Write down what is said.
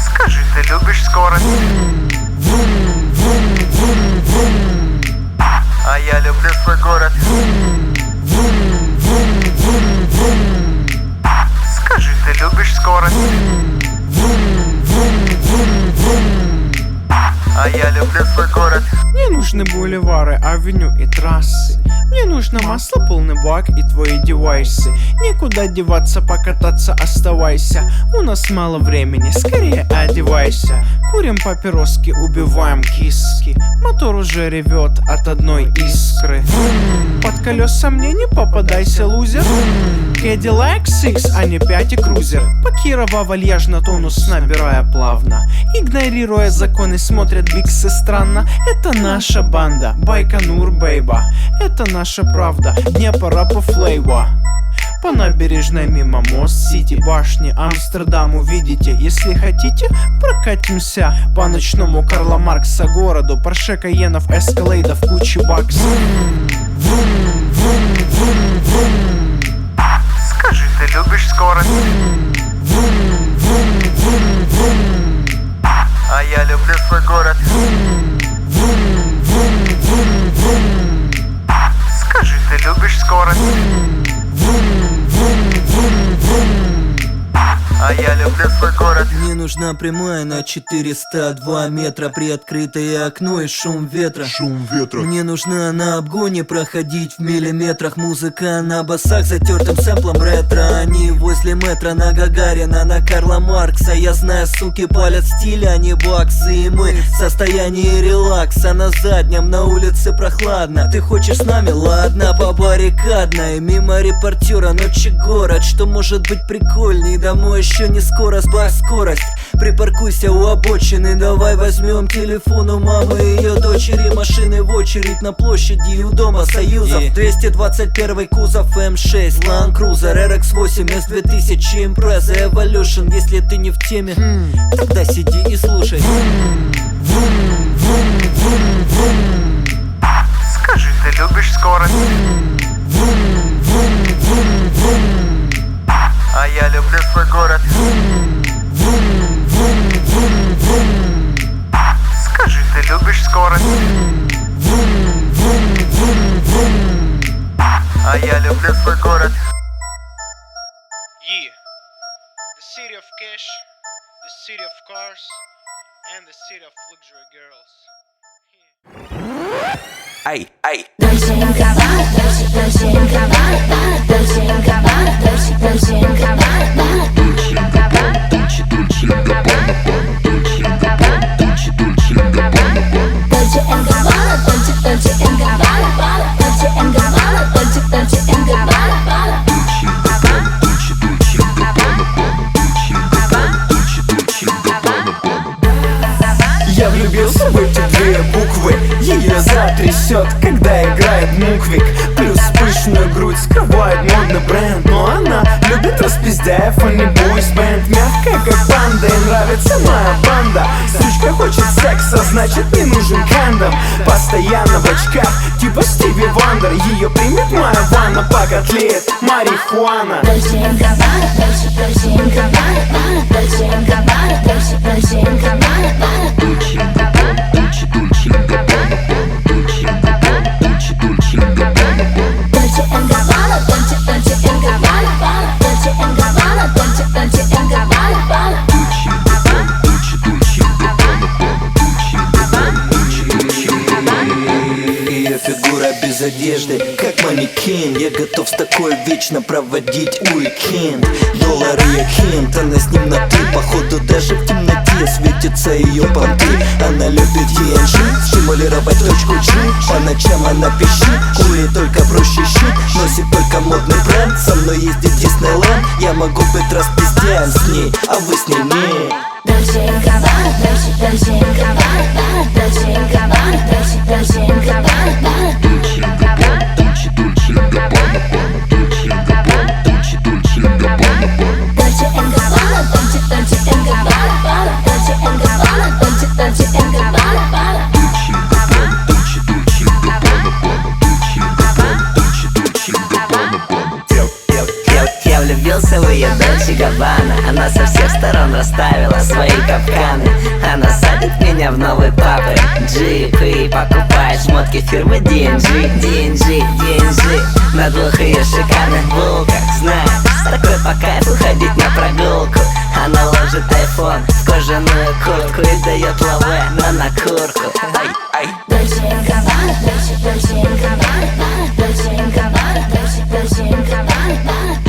Скажи, ты любишь скорость? А я люблю свой город. Скажи, ты любишь скорость? А я люблю свой город. Мне нужны бульвары, авеню и трассы. Мне нужно масло, полный бак и твои девайсы. Никуда деваться, покататься оставайся. У нас мало времени, скорее одевайся. Курим папироски, убиваем киски. Мотор уже ревет от одной искры. Под колеса мне не попадайся, лузер. Cadillac Six, а не 5 и крузер. По Кирова вальяжно, тонус набирая плавно. Игнорируя законы, смотрят биксы странно. Это наша банда, Байконур, бейба. Это наша правда, Днепр, по флейва. По набережной мимо мост, Сити, башни, Амстердам увидите. Если хотите, прокатимся по ночному Карла Маркса городу. Порше Каенов, эскалейдов, кучи баксов. Скажи, ты любишь скорость? А я люблю свой город. Скажи, ты любишь скорость? А я люблю свой город. Мне нужна прямая на 402 метра, приоткрытое окно и шум ветра. Мне нужна на обгоне проходить в миллиметрах. Музыка на басах, затертым сэмплом ретро. Они возле метра на Гагарина, на Карла Маркса. Я знаю, суки палят стиль, а не баксы. И мы в состоянии релакса. На заднем, на улице прохладно. Ты хочешь с нами? Ладно, по баррикадной. Мимо репортера, ночи город. Что может быть прикольней? Домой еще не скоро, сбавь скорость. Припаркуйся у обочины. Давай возьмем телефон у мамы и ее дочери. Машины в очередь на площади у дома Союзов. 221 кузов М6 Land Cruiser RX-8 S2000 Impreza Evolution. Если ты не в теме, тогда сиди и слушай. Скажи, ты любишь скорость? А я люблю свой город. Скажи, ты любишь скорость? А я люблю свой город. Yeah, the city of cash, the city of cars, and the city of luxury girls. Ay, ay. Dolce & Gabbana, Dolce & Gabbana, Dolce & Gabbana, Dolce & Gabbana, Dolce & Gabbana, Dolce & Gabbana, Dolce & Gabbana, Dolce & Gabbana, Dolce & Gabbana, Dolce & Gabbana, Dolce & Gabbana, Dolce & Gabbana. Я влюбился в эти две буквы. Ее затрясет, когда играет муквик. Плюс пышную грудь скрывает модный бренд. Но она любит распиздяев, а не бойсбенд. Мягкая как панда, ей нравится моя банда. Сучка хочет секса, значит не нужен кондом. Постоянно в очках, типа Стиви Вандер. Ее примет моя ванна, пока тлеет марихуана. Dolce & Gabbana, Dolce & Gabbana, Dolce & Gabbana, Dolce & Gabbana, Dolce & Gabbana, Dolce & Gabbana, Dolce & Gabbana, Dolce & Gabbana, Dolce & Gabbana, Dolce & Gabbana, Dolce & Gabbana, Dolce & Gabbana. Ее фигура без одежды, как манекен. Я готов с такой вечно проводить уикенд. Доллары я хент, она с ним на ты. Походу даже в темноте светятся ее понты. Она любит ЕНЖ, стимулировать точку G. По ночам она пищит, курит только проще щит. Носит только модный бренд, со мной ездит Диснейленд. Я могу быть распиздяем с ней, а вы с ней не. Dolce & Gabbana, Dolce & Gabbana, Dolce & Gabbana, Dolce & Gabbana, Dolce & Gabbana, Dolce & Gabbana, Dolce & Gabbana, Dolce & Gabbana, Dolce & Gabbana, Dolce & Gabbana, Dolce & Gabbana, Dolce & Gabbana. со всех сторон расставила свои капканы. Она садит меня в новый папы джип и покупает шмотки фирмы DNG. На двух ее шикарных булках, знаешь, с такой по кайфу ходить на прогулку. Она ложит айфон в кожаную куртку и дает лаве на накурку. Dolce & Gabbana, Dolce & Gabbana, Dolce & Gabbana, Dolce & Gabbana.